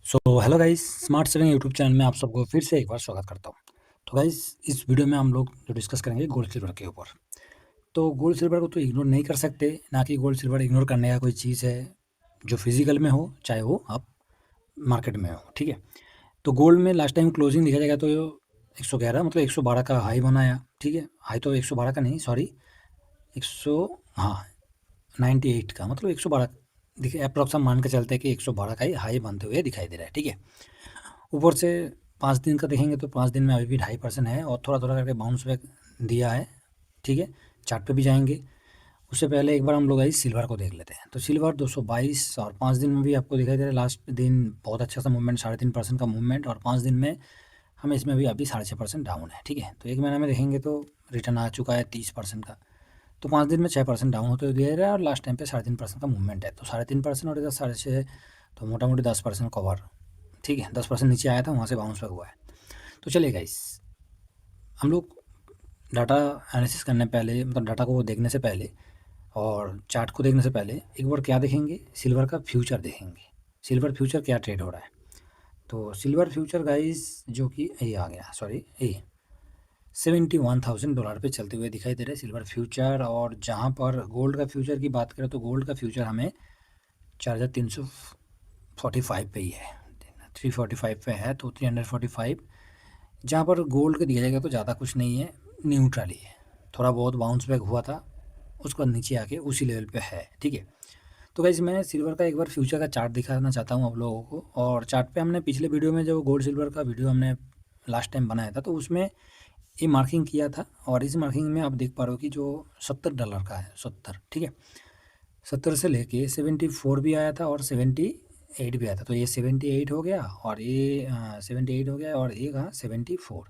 Hello guys, smart saving YouTube channel में आप सबको फिर से एक बार स्वागत करता हूँ। तो गाइस, इस वीडियो में हम लोग जो डिस्कस करेंगे गोल्ड सिल्वर के ऊपर। तो गोल्ड सिल्वर को तो इग्नोर नहीं कर सकते, ना कि गोल्ड सिल्वर इग्नोर करने का कोई चीज़ है जो फिजिकल में हो, चाहे वो आप मार्केट में हो, ठीक है। तो गोल्ड में लास्ट टाइम क्लोजिंग देखा जाएगा तो 111 मतलब 112 का हाई बनाया, ठीक है। हाई तो 112 का नहीं, सॉरी, 100, हाँ, 98 का मतलब 112, देखिए अप्रॉक्स हम मान के चलते हैं कि 112 का ही हाई बनते हुए दिखाई दे रहा है, ठीक है। ऊपर से 5 दिन का देखेंगे तो 5 दिन में अभी भी 2.5% है और थोड़ा-थोड़ा करके बाउंस बैक दिया है, ठीक है। चार्ट पे भी जाएँगे। उससे पहले एक बार हम लोग गाइस सिल्वर को देख लेते हैं। तो सिल्वर 222 और 5 दिन में भी आपको दिखाई दे रहा है, लास्ट दिन बहुत अच्छा-सा मूवमेंट, 3.5% का मूवमेंट, और 5 दिन में हमें इसमें भी अभी 6.5% डाउन है, ठीक है। तो 1 महीने में देखेंगे तो रिटर्न आ चुका है 30% का। तो 5 दिन में 6% डाउन होते हुए दिखाई दे रहा है और लास्ट टाइम पे 3.5% का मूवमेंट है। तो 3.5% और इधर 6.5, तो मोटा-मोटी 10% कवर, ठीक है। 10% नीचे आया था, वहाँ से बाउंस बैक हुआ है। तो चलिए गाइस, हम लोग डाटा एनालिसिस करने पहले, मतलब डाटा को देखने से पहले और चार्ट को देखने से पहले एक बार क्या देखेंगे, सिल्वर का फ्यूचर देखेंगे। सिल्वर फ्यूचर क्या ट्रेड हो रहा है। तो सिल्वर फ्यूचर गाइस, जो कि ये आ गया, सॉरी, ये $71,000 पे चलते हुए दिखाई दे रहा है सिल्वर फ्यूचर। और जहाँ पर गोल्ड का फ्यूचर की बात करें तो गोल्ड का फ्यूचर हमें 4,345 पे ही है, 345 पे है, तो 345, जहाँ पर गोल्ड का दिया जाएगा तो ज़्यादा कुछ नहीं है, न्यूट्रल ही है। थोड़ा बहुत बाउंस बैक हुआ था, उसके बाद नीचे आके उसी लेवल पे है, ठीक है। तो गाइस, मैं सिल्वर का एक बार फ्यूचर का चार्ट दिखाना चाहता हूँ आप लोगों को। और चार्ट पे हमने पिछले वीडियो में जो गोल्ड सिल्वर का वीडियो हमने लास्ट टाइम बनाया था, तो उसमें ये मार्किंग किया था। और इस मार्किंग में आप देख पा रहे हो कि जो $70 का है, 70, ठीक है। 70 से लेके 74 भी आया था और 78 भी आया था। तो ये 78 हो गया और ये 78 हो गया और ये कहाँ 74।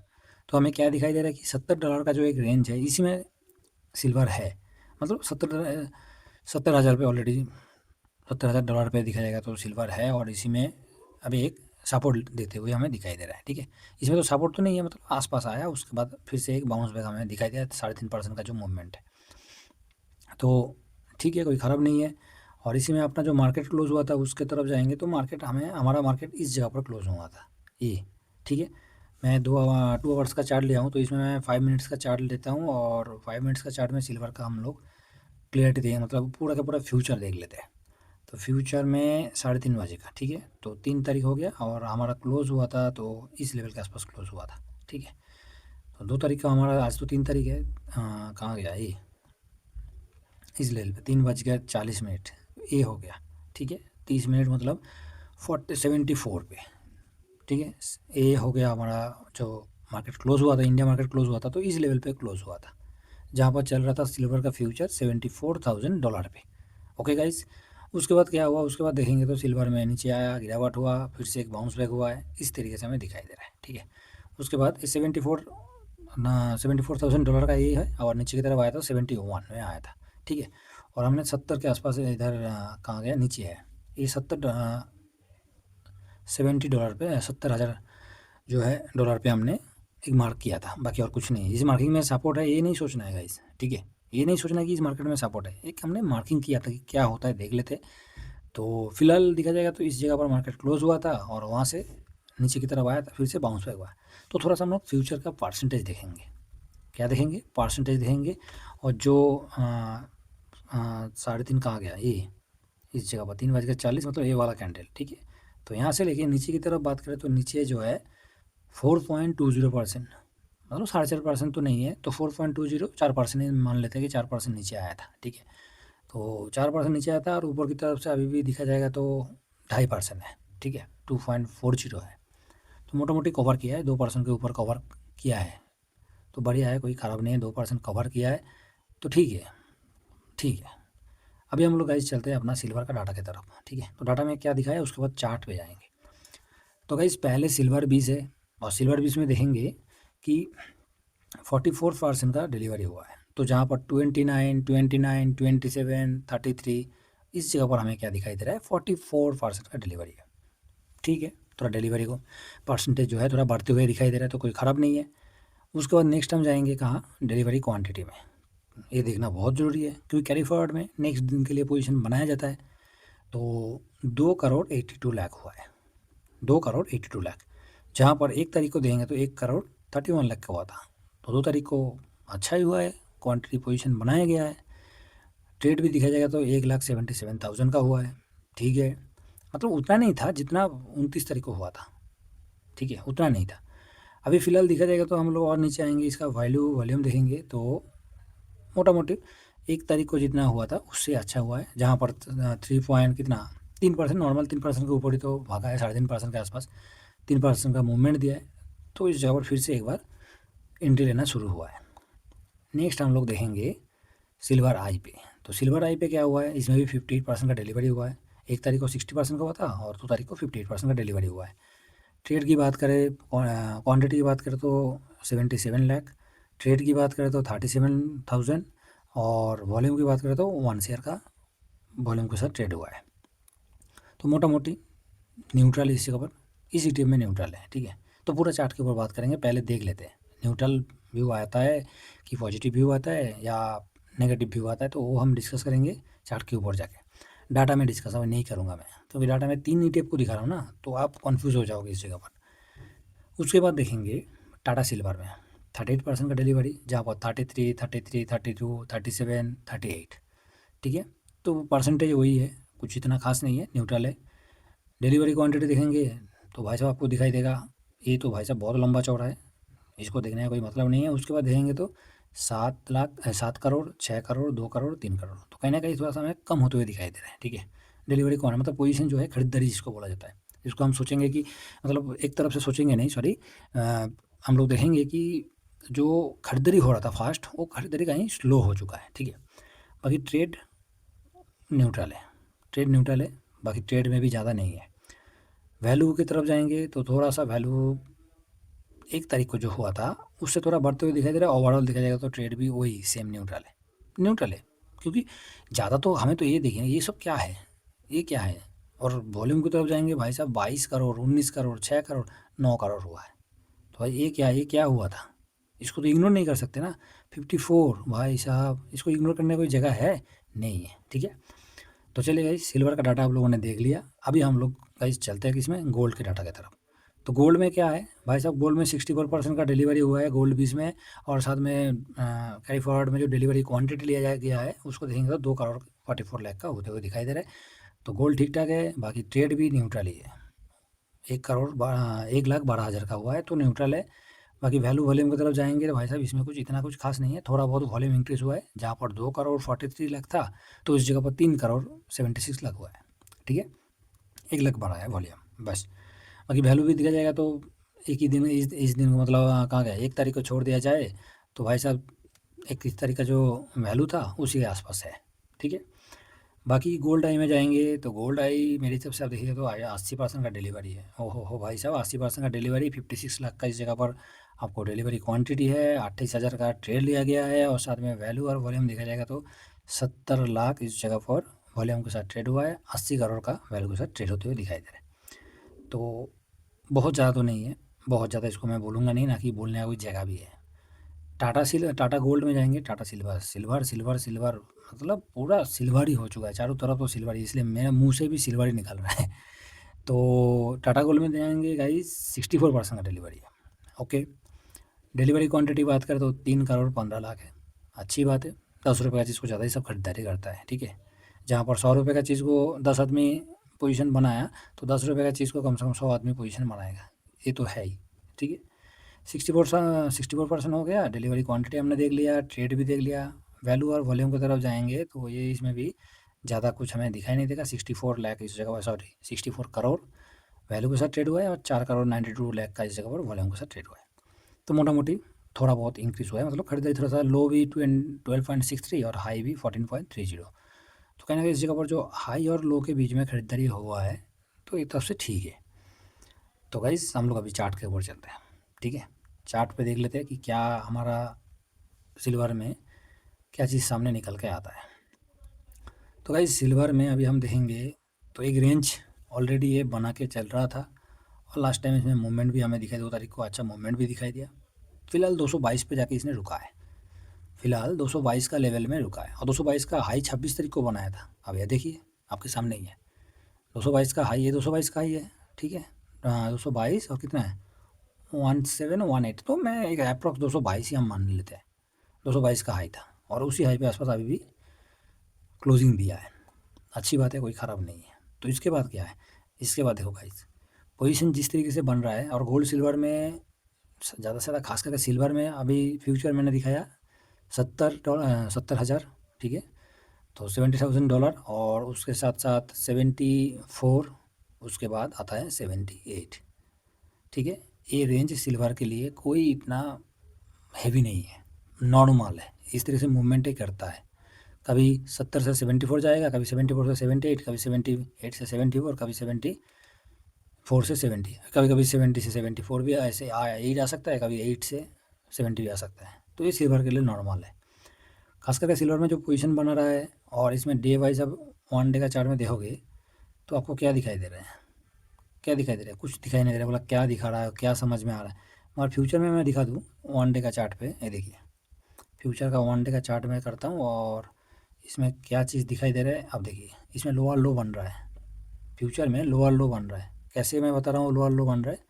तो हमें क्या दिखाई दे रहा है कि $70 का जो एक रेंज है, इसी में सिल्वर है। मतलब 70,000 पे ऑलरेडी, $70,000 पे दिखा जाएगा तो सिल्वर है, और इसी में अभी एक सपोर्ट देते हुए हमें दिखाई दे रहा है, ठीक है। इसमें तो सपोर्ट तो नहीं है, मतलब आसपास आया, उसके बाद फिर से एक बाउंस बैक हमें दिखाई दिया, 3.5% का जो मूवमेंट है। तो ठीक है, कोई ख़राब नहीं है। और इसी में अपना जो मार्केट क्लोज़ हुआ था उसके तरफ जाएँगे तो मार्केट हमें, हमारा मार्केट इस जगह पर क्लोज़ हुआ था, ये, ठीक है। मैं 2 आवर्स का चार्ट लिया हूँ, तो इसमें मैं 5 मिनट्स का चार्ट लेता हूँ और 5 मिनट्स का चार्ट में सिल्वर का हम लोग क्लियरिटी देंगे, मतलब पूरा का पूरा फ्यूचर देख लेते हैं। तो फ्यूचर में 3:30 बजे का, ठीक है। तो 3 तारीख हो गया और हमारा क्लोज़ हुआ था तो इस लेवल के आसपास क्लोज़ हुआ था, ठीक है। तो 2 तारीख का हमारा, आज तो 3 तारीख है, कहाँ गया ये, इस लेवल पे 3:40 ये हो गया, ठीक है। 30 मिनट मतलब 74 पे, ठीक है। ये हो गया हमारा जो मार्केट क्लोज़ हुआ था, इंडिया मार्केट क्लोज़ हुआ था तो इस लेवल पे क्लोज़ हुआ था, जहाँ पर चल रहा था सिल्वर का फ्यूचर $74,000 पे। ओके गाइस, उसके बाद क्या हुआ, उसके बाद देखेंगे तो सिल्वर में नीचे आया, गिरावट हुआ, फिर से एक बाउंस बैक हुआ है, इस तरीके से हमें दिखाई दे रहा है, ठीक है। उसके बाद 74 ना, $74,000 का ये है और नीचे की तरफ आया था 71 में आया था, ठीक है। और हमने 70 के आसपास इधर कहाँ गया, नीचे है ये 70 $70 पे, 70,000 जो है डॉलर पे हमने एक मार्क किया था, बाकी और कुछ नहीं। इस मार्किंग में सपोर्ट है ये नहीं सोचना है गाइस, ठीक है। ये नहीं सोचना है कि इस मार्केट में सपोर्ट है, एक हमने मार्किंग किया था कि क्या होता है देख लेते। तो फिलहाल देखा जाएगा तो इस जगह पर मार्केट क्लोज हुआ था और वहाँ से नीचे की तरफ आया था, फिर से बाउंस बैक हुआ। तो थोड़ा सा हम लोग फ्यूचर का परसेंटेज देखेंगे, क्या देखेंगे, परसेंटेज देखेंगे। और जो 3:30 कहाँ गया ये, इस जगह पर 3:40 मतलब ये वाला कैंडल, ठीक है। तो यहाँ से लेके नीचे की तरफ बात करें तो नीचे जो है 4.20%, मतलब 4.5% तो नहीं है, तो 4.20, 4% ही मान लेते हैं कि 4% नीचे आया था, ठीक है। तो 4% नीचे आया था और ऊपर की तरफ से अभी भी देखा जाएगा तो 2.5% है, ठीक है, 2.40 है। तो मोटा मोटी कवर किया है, 2% के ऊपर कवर किया है, तो बढ़िया है, कोई ख़राब नहीं है, 2% कवर किया है, तो ठीक है, ठीक है। अभी हम लोग गाइस चलते हैं अपना सिल्वर का डाटा की तरफ, ठीक है। तो डाटा में क्या दिखाया है उसके बाद चार्ट पे जाएंगे। तो गाइस पहले सिल्वर बीस है, और सिल्वर बीस में देखेंगे कि 44% का डिलीवरी हुआ है। तो जहाँ पर 29, 29, 27, 33, इस जगह पर हमें क्या दिखाई दे रहा है, 44% का डिलीवरी है, ठीक है। थोड़ा डिलीवरी को परसेंटेज जो है थोड़ा बढ़ते हुए दिखाई दे रहा है, तो कोई ख़राब नहीं है। उसके बाद नेक्स्ट हम जाएंगे कहाँ, डिलीवरी क्वांटिटी में। ये देखना बहुत ज़रूरी है क्योंकि कैरी फॉरवर्ड में नेक्स्ट दिन के लिए पोजीशन बनाया जाता है। तो 2,82,00,000 हुआ है, 2 करोड़ 82 लाख। जहाँ पर 1 तारीख को देखेंगे तो 1 करोड़ 31 लाख का हुआ था। तो 2 तारीख को अच्छा ही हुआ है, क्वांटिटी पोजीशन बनाया गया है। ट्रेड भी दिखा जाएगा तो 1,77,000 का हुआ है, ठीक है। मतलब उतना नहीं था जितना 29 तारीख को हुआ था, ठीक है, उतना नहीं था। अभी फ़िलहाल देखा जाएगा तो हम लोग और नीचे आएंगे, इसका वॉल्यूम देखेंगे तो मोटा मोटी 1 तारीख को जितना हुआ था उससे अच्छा हुआ है। जहाँ पर 3 पॉइंट कितना 3% नॉर्मल 3% के ऊपर ही तो भागा है, 3.5% के आसपास 3% का मूवमेंट दिया है। तो इस जगह पर फिर से एक बार एंट्री लेना शुरू हुआ है। नेक्स्ट हम लोग देखेंगे सिल्वर आई पे। तो सिल्वर आई पे क्या हुआ है, इसमें भी 58% का डिलीवरी हुआ है। 1 तारीख को 60% का हुआ था और 2 तारीख को 58% का डिलीवरी हुआ है। ट्रेड की बात करें, क्वांटिटी की बात करें तो 77 लाख, ट्रेड की बात करें तो 37,000 और वॉल्यूम की बात करें तो 1 शेयर का वॉल्यूम के साथ ट्रेड हुआ है। तो मोटा मोटी न्यूट्रल इस जगह पर, इस ईटीएफ में न्यूट्रल है, ठीक है। तो पूरा चार्ट के ऊपर बात करेंगे, पहले देख लेते हैं न्यूट्रल व्यू आता है कि पॉजिटिव व्यू आता है या नेगेटिव व्यू आता है, तो वो हम डिस्कस करेंगे चार्ट के ऊपर जाके। डाटा में डिस्कस अभी नहीं करूँगा मैं, तो डाटा में 3 ईटीएफ को दिखा रहा हूँ ना, तो आप कन्फ्यूज़ हो जाओगे इस जगह पर। उसके बाद देखेंगे टाटा सिल्वर में 38% का डिलीवरी, जहाँ पर 33, 33, 32, 37, 38, ठीक है। तो परसेंटेज वही है, कुछ इतना खास नहीं है, न्यूट्रल है। डिलीवरी क्वांटिटी देखेंगे तो भाई साहब आपको दिखाई देगा, ये तो भाई साहब बहुत लंबा चौड़ा है, इसको देखने का कोई मतलब नहीं है। उसके बाद देखेंगे तो 7 करोड़ 6 करोड़ 2 करोड़ 3 करोड़, तो कहीं ना कहीं थोड़ा सा हमें कम होते हुए दिखाई दे रहा है, ठीक है। डिलीवरी कौन है, मतलब पोजीशन जो है खरीदारी जिसको बोला जाता है, इसको हम सोचेंगे कि मतलब एक तरफ से सोचेंगे नहीं, सॉरी, हम लोग देखेंगे कि जो खरीदारी हो रहा था फास्ट, वो खरीदारी कहीं स्लो हो चुका है, ठीक है। बाकी ट्रेड न्यूट्रल है, ट्रेड न्यूट्रल है, बाकी ट्रेड में भी ज़्यादा नहीं है। वैल्यू की तरफ जाएंगे तो थोड़ा सा वैल्यू 1 तारीख को जो हुआ था उससे थोड़ा बढ़ते हुए दिखाई दे रहा है। ओवरऑल देखा जाएगा तो ट्रेड भी वही सेम न्यूट्रल है, न्यूट्रल है। क्योंकि ज़्यादा तो हमें तो ये देखें ये सब क्या है, ये क्या है। और वॉल्यूम की तरफ जाएंगे भाई साहब, 22 करोड़ 19 करोड़ 6 करोड़ 9 करोड़ हुआ है। तो भाई ये क्या हुआ था, इसको तो इग्नोर नहीं कर सकते ना। 54 भाई साहब, इसको इग्नोर करने की कोई जगह है नहीं है, ठीक है। तो चलिए गाइस, सिल्वर का डाटा आप लोगों ने देख लिया। अभी हम लोग गाइस चलते हैं किसमें, गोल्ड के डाटा की तरफ। तो गोल्ड में क्या है भाई साहब, गोल्ड में 64% का डिलीवरी हुआ है गोल्ड बीस में। और साथ में कैरी फॉरवर्ड में जो डिलीवरी क्वांटिटी लिया गया है उसको देखेंगे तो 2 करोड़ 44 लाख का होते हुए दिखाई दे रहा है। तो गोल्ड ठीक ठाक है, बाकी ट्रेड भी न्यूट्रल ही है। 1,12,000 का हुआ है तो न्यूट्रल है। बाकी वॉल्यूम की तरफ जाएंगे तो भाई साहब इसमें कुछ इतना कुछ खास नहीं है, थोड़ा बहुत वॉल्यूम इंक्रीज़ हुआ है। जहाँ पर 2 करोड़ 43 लाख था तो इस जगह पर 3 करोड़ 76 लाख हुआ है, ठीक है। 1 लाख बढ़ा है वॉल्यूम बस। बाकी वैल्यू भी दिखा जाएगा तो एक ही दिन में इस दिन को मतलब कहाँ गया, 1 तारीख को छोड़ दिया जाए तो भाई साहब 31 तारीख का जो वैल्यू था उसी के आसपास है, ठीक है। बाकी गोल्ड आई में जाएंगे तो गोल्ड आई मेरी तरफ से आप देखिए तो 80% का डिलीवरी है। हो भाई साहब, 80% का डिलीवरी, 56 लाख का इस जगह पर आपको डिलीवरी क्वांटिटी है। 28,000 का ट्रेड लिया गया है और साथ में वैल्यू और वॉल्यूम देखा जाएगा तो 70 लाख इस जगह पर वॉल्यूम के साथ ट्रेड हुआ है। 80 करोड़ का वैल्यू के साथ ट्रेड होते हुए दिखाई दे रहा है। तो बहुत ज़्यादा तो नहीं है, बहुत ज़्यादा इसको मैं बोलूँगा नहीं, ना कि बोलने का कोई जगह भी है। टाटा गोल्ड में जाएंगे, Tata silver silver silver silver, मतलब पूरा सिल्वर ही हो चुका है, चारों तरफ तो सिल्वर ही, इसलिए मेरे मुंह से भी सिल्वर ही निकल रहा है। तो टाटा गोल्ड में जाएंगे गाइस 64% का डिलीवरी है, ओके। डिलीवरी क्वांटिटी बात करें तो 3 करोड़ 15 लाख है, अच्छी बात है। 10 रुपये का चीज़ को ज़्यादा ही सब खरीदारी करता है, ठीक है। जहाँ पर 100 रुपये का चीज़ को 10 आदमी पोजीशन बनाया तो 10 रुपये का चीज़ को कम से कम 100 आदमी पोजीशन बनाएगा, ये तो है ही, ठीक है। 64% हो गया। डिलीवरी क्वांटिटी हमने देख लिया, ट्रेड भी देख लिया। वैल्यू और वॉल्यूम की तरफ जाएंगे तो ये इसमें भी ज़्यादा कुछ हमें दिखाई नहीं देगा। 64 लाख इस जगह पर, सॉरी 64 करोड़ वैल्यू के साथ ट्रेड हुआ है और 4 करोड़ 92 लाख का इस जगह पर वॉल्यूम के साथ ट्रेड हुआ है। तो मोटा मोटी थोड़ा बहुत इंक्रीज़ हुआ है, मतलब खरीदारी थोड़ा सा लो भी 12.63 और हाई भी 14.30। तो कहना कि इस जगह पर जो हाई और लो के बीच में खरीदारी हुआ है तो एक तरफ से ठीक है। तो गाइस हम लोग अभी चार्ट के ऊपर चलते हैं, ठीक है। चार्ट पे देख लेते हैं कि क्या हमारा सिल्वर में क्या चीज़ सामने निकल के आता है। तो गाइस सिल्वर में अभी हम देखेंगे तो एक रेंज ऑलरेडी ये बना के चल रहा था और लास्ट टाइम इसमें मूवमेंट भी हमें दिखाई, 2 तारीख को अच्छा मूवमेंट भी दिखाई दिया। फिलहाल 222 पे जाके इसने रुका है, फिलहाल 222 का लेवल में रुका है। और 222 का हाई 26 तारीख को बनाया था, अब यह देखिए आपके सामने ही है। 222 का हाई है, 222 का हाई है, ठीक है। 222 और कितना है 1718, तो मैं एक अप्रॉक्स 222 ही हम मान लेते हैं। 222 का हाई था और उसी हाई पे आसपास अभी भी क्लोजिंग दिया है। अच्छी बात है, कोई ख़राब नहीं है। तो इसके बाद क्या है, इसके बाद देखो गाइस, पोजीशन जिस तरीके से बन रहा है और गोल्ड सिल्वर में ज़्यादा से ज़्यादा खास करके सिल्वर में अभी फ्यूचर मैंने दिखाया $70, 70,000, ठीक है। तो $70,000 और उसके साथ साथ 74, उसके बाद आता है 78, ठीक है। ये रेंज सिल्वर के लिए कोई इतना हैवी नहीं है, नॉर्मल है। इस तरह से मूवमेंट ही करता है, कभी 70 से 74 जाएगा, कभी 74 से 78, कभी 78 से 74, कभी 74 से 70, कभी कभी 70 से 74 भी ऐसे आ जा सकता है, कभी 8 से 70 भी आ सकता है। तो ये सिल्वर के लिए नॉर्मल है। खास करके सिल्वर में जो पोजीशन बना रहा है और इसमें डे वाइज अब 1 डे का चार्ट में देखोगे तो आपको क्या दिखाई दे रहा है, क्या दिखाई दे रहा है, कुछ दिखाई नहीं दे रहा है। बोला क्या दिखा रहा है, क्या समझ में आ रहा है। मगर फ्यूचर में मैं दिखा दूँ 1 डे का चार्ट पे, ये देखिए फ्यूचर का 1 डे का चार्ट मैं करता हूँ और इसमें क्या चीज़ दिखाई दे रहा है। अब देखिए इसमें लोअर लो बन रहा है, फ्यूचर में लोअर लो बन रहा है। कैसे मैं बता रहा हूँ लोअर लो बन रहा है,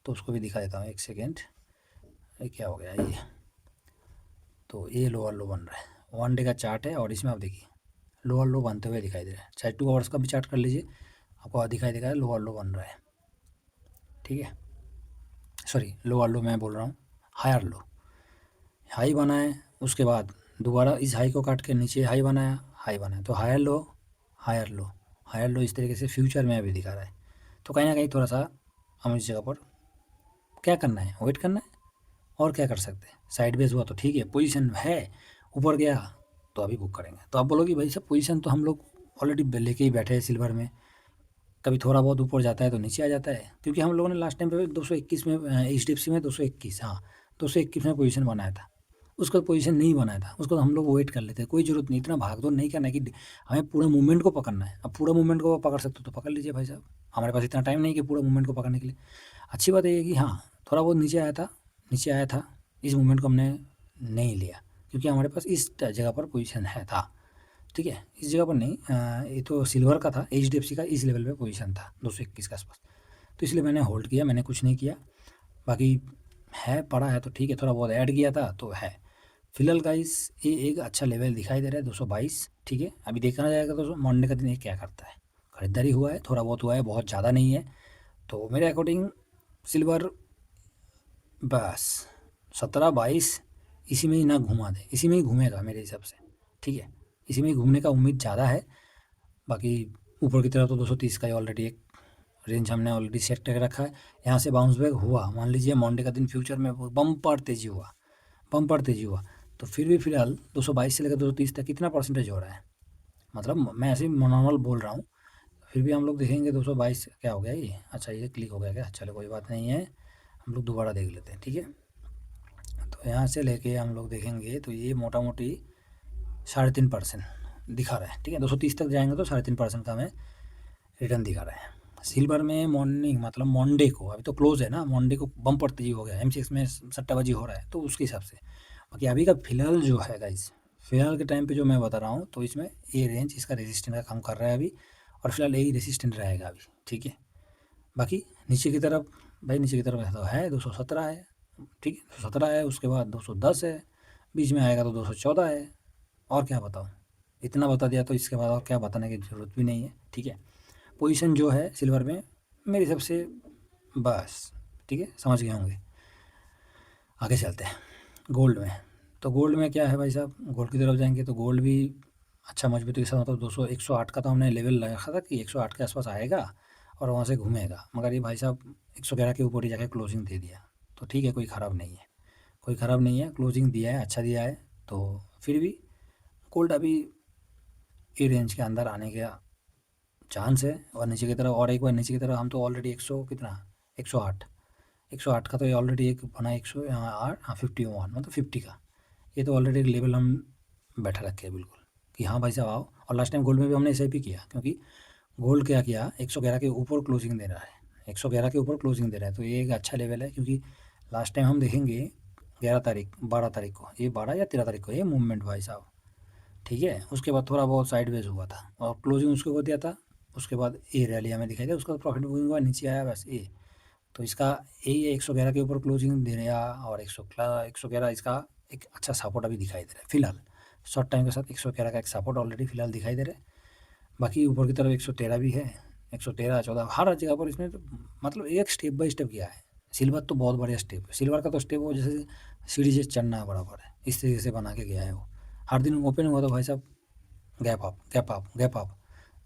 तो उसको भी दिखा देता हूँ, एक सेकेंड। ये क्या हो गया ये, तो ये लोअर लो बन रहा है, 1 डे का चार्ट है और इसमें आप देखिए लोअर लो बनते हुए दिखाई दे रहा है। चाहे 2 आवर्स का भी चार्ट कर लीजिए, आपको दिखाई देगा लोअर लो बन रहा है, ठीक है। सॉरी, लोअर लो मैं बोल रहा हूँ, हायर लो। हाई बनाए, उसके बाद दोबारा इस हाई को काट के नीचे हाई बनाया, हाई बनाया, तो हायर लो, हायर लो, हायर लो, इस तरीके से फ्यूचर में अभी दिखा रहा है। तो कहीं ना कहीं थोड़ा सा हम इस जगह पर क्या करना है, वेट करना है, और क्या कर सकते हैं। साइड बेस हुआ तो ठीक है, पोजीशन है, ऊपर गया तो अभी बुक करेंगे। तो आप बोलोगे भाई साहब पोजीशन तो हम लोग ऑलरेडी लेके ही बैठे हैं सिल्वर में, कभी थोड़ा बहुत ऊपर जाता है तो नीचे आ जाता है, क्योंकि हम लोगों ने लास्ट टाइम पे 221 में HDFC में 221, हाँ 221 में पोजीशन बनाया था। उसका पोजीशन नहीं बनाया था, उसको तो हम लोग वेट कर लेते हैं, कोई ज़रूरत नहीं, इतना भाग दौड़ नहीं करना है कि हमें पूरा मूवमेंट को पकड़ना है। अब पूरा मूवमेंट को पकड़ सकते हो तो पकड़ लीजिए भाई साहब, हमारे पास इतना टाइम नहीं कि पूरा मूवमेंट को पकड़ने के लिए। अच्छी बात ये है कि हाँ, थोड़ा बहुत नीचे आया था, नीचे आया था, इस मूवमेंट को हमने नहीं लिया क्योंकि हमारे पास इस जगह पर पोजीशन है था, ठीक है। इस जगह पर नहीं, ये तो सिल्वर का था, HDFC का इस लेवल पे पोजीशन था 221 के आसपास, तो इसलिए मैंने होल्ड किया, मैंने कुछ नहीं किया। बाकी है पड़ा है तो ठीक है, थोड़ा बहुत ऐड किया था तो है। फिलहाल गाइस ये एक अच्छा लेवल दिखाई दे रहा है 222, ठीक है। अभी देखा जाएगा तो मंडे का दिन ये क्या करता है। खरीदारी हुआ है, थोड़ा बहुत हुआ है, बहुत ज़्यादा नहीं है। तो मेरे अकॉर्डिंग सिल्वर बस 17-22 इसी में ही ना घुमा दे, इसी में ही घूमेगा मेरे हिसाब से, ठीक है। इसी में ही घूमने का उम्मीद ज़्यादा है। बाकी ऊपर की तरफ तो 230 का ही ऑलरेडी एक रेंज हमने ऑलरेडी सेट करके रखा है। यहाँ से बाउंस बैक हुआ, मान लीजिए मंडे का दिन फ्यूचर में बम्पर तेज़ी हुआ, बम्पर तेज़ी हुआ, तो फिर भी फिलहाल 222 से लेकर 230 तक कितना परसेंटेज हो रहा है, मतलब मैं ऐसे ही नॉर्मल बोल रहा हूँ। फिर भी हम लोग देखेंगे 222 क्या हो गया ये, अच्छा ये क्लिक हो गया क्या, चलो कोई बात नहीं है, हम लोग दोबारा देख लेते हैं, ठीक है। तो यहाँ से लेके हम लोग देखेंगे तो ये मोटा मोटी 3.5% दिखा रहा है, ठीक है। 230 तक जाएंगे तो 3.5% का हमें रिटर्न दिखा रहा है। सिल्वर में मॉर्निंग मतलब मंडे को, अभी तो क्लोज है ना, मंडे को बम्पर तेजी हो गया, MCX में सट्टाबाजी हो रहा है, तो उसके हिसाब से। बाकी अभी का फिलहाल जो है गाइस, फिलहाल के टाइम पे जो मैं बता रहा हूँ, तो इसमें ये रेंज इसका रेजिस्टेंट का काम कर रहा है अभी, और फिलहाल यही रेजिस्टेंट रहेगा अभी, ठीक है। बाकी नीचे की तरफ, भाई नीचे की तरफ तो है 217 है, ठीक है, 217 है, उसके बाद 210 है, बीच में आएगा तो 214 है। और क्या बताऊँ, इतना बता दिया तो इसके बाद और क्या बताने की ज़रूरत भी नहीं है, ठीक है। पोजीशन जो है सिल्वर में मेरे हिसाब से बस, ठीक है, समझ गए होंगे। आगे चलते हैं गोल्ड में। तो गोल्ड में क्या है भाई साहब, गोल्ड की तरफ जाएंगे तो गोल्ड भी अच्छा मजबूती के साथ, मतलब 200 108 का तो हमने लेवल रखा था कि 108 के आसपास आएगा और वहाँ से घूमेगा, मगर ये भाई साहब 111 के ऊपर ही जाके क्लोजिंग दे दिया। तो ठीक है, कोई ख़राब नहीं है, कोई ख़राब नहीं है, क्लोजिंग दिया है, अच्छा दिया है। तो फिर भी गोल्ड अभी ये रेंज के अंदर आने का चांस है। और नीचे की तरफ, और एक बार नीचे की तरफ, हम तो ऑलरेडी 100 कितना, 108, 108 का तो ये ऑलरेडी एक बना, 108, हाँ 51, मतलब 50 का, ये तो ऑलरेडी एक लेवल हम बैठा रखे हैं बिल्कुल कि हाँ भाई साहब आओ। और लास्ट टाइम गोल्ड में भी हमने ऐसे ही किया, क्योंकि गोल्ड क्या किया, 111 के ऊपर क्लोजिंग दे रहा है, 111 के ऊपर क्लोजिंग दे रहा है, तो ये एक अच्छा लेवल है। क्योंकि लास्ट टाइम हम देखेंगे 11 तारीख, 12 तारीख को, ये 12 या 13 तारीख को ये मूवमेंट भाई साहब, ठीक है। उसके बाद थोड़ा बहुत साइडवेज हुआ था और क्लोजिंग उसके ऊपर दिया था। उसके बाद ये रैली हमें दिखाई दिया, उसका प्रॉफिट बुकिंग हुआ, नीचे आया, बस ये तो इसका यही है 111 के ऊपर क्लोजिंग दे रहा और 111 इसका एक अच्छा सपोर्ट अभी दिखाई दे रहा है फिलहाल। शॉर्ट टाइम के साथ 111 का एक सपोर्ट ऑलरेडी फिलहाल दिखाई दे रहा है। बाकी ऊपर की तरफ 113 भी है, 113, 14 हर जगह पर इसने मतलब एक स्टेप बाय स्टेप किया है। सिल्वर तो बहुत बढ़िया स्टेप है, सिल्वर का तो स्टेप वो जैसे सीढ़ी से चढ़ना बराबर है, इस तरीके से बना के गया है वो। हर दिन ओपन हुआ तो भाई साहब gap up gap up gap up,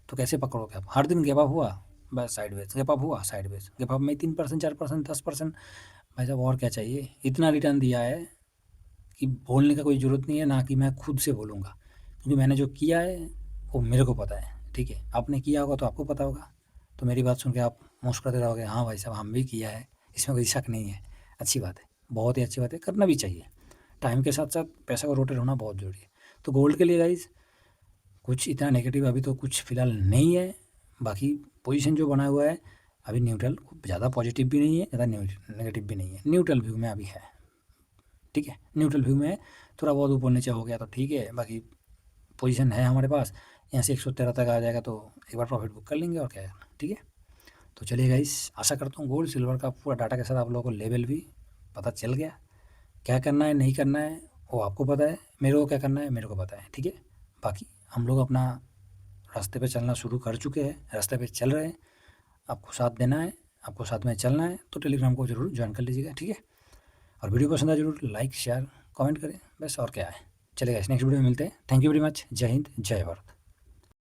तो कैसे पकड़ोगे आप? हर दिन गैप अप हुआ बस साइडवेज, गैप अप हुआ साइडवेज, गैप अप में 3%, 4%, 10%, भाई साहब और क्या चाहिए? इतना रिटर्न दिया है कि बोलने का कोई ज़रूरत नहीं है, ना कि मैं खुद से बोलूँगा, क्योंकि मैंने जो किया है वो मेरे को पता है, ठीक है? आपने किया होगा तो आपको पता होगा। तो मेरी बात सुन के आप मुस्कुराते रहोगे, हाँ भाई साहब हम भी किया है, इसमें कोई शक नहीं है। अच्छी बात है, बहुत ही अच्छी बात है, करना भी चाहिए। टाइम के साथ साथ पैसा का रोटेट होना बहुत ज़रूरी है। तो गोल्ड के लिए गाइज़ कुछ इतना नेगेटिव अभी तो कुछ फ़िलहाल नहीं है। बाकी पोजीशन जो बना हुआ है अभी न्यूट्रल, ज़्यादा पॉजिटिव भी नहीं है, ज़्यादा नेगेटिव भी नहीं है, न्यूट्रल व्यू में अभी है, ठीक है? न्यूट्रल व्यू में है, थोड़ा बहुत ऊपर नीचे हो गया तो ठीक है, बाकी पोजीशन है हमारे पास। यहाँ से 113 तक आ जाएगा तो एक बार प्रॉफिट बुक कर लेंगे और क्या है, ठीक है? तो चलिए गाइस, आशा करता हूँ गोल्ड सिल्वर का पूरा डाटा के साथ आप लोगों को लेवल भी पता चल गया। क्या करना है नहीं करना है वो आपको पता है, मेरे को क्या करना है मेरे को पता है, ठीक है? बाकी हम लोग अपना रास्ते पे चलना शुरू कर चुके हैं, रास्ते पे चल रहे हैं। आपको साथ देना है, आपको साथ में चलना है तो टेलीग्राम को ज़रूर ज्वाइन कर लीजिएगा, ठीक है? और वीडियो पसंद आए ज़रूर लाइक शेयर कमेंट करें, बस और क्या है। चलिए गाइस नेक्स्ट वीडियो में मिलते हैं। Thank you very much. जय हिंद, जय भारत।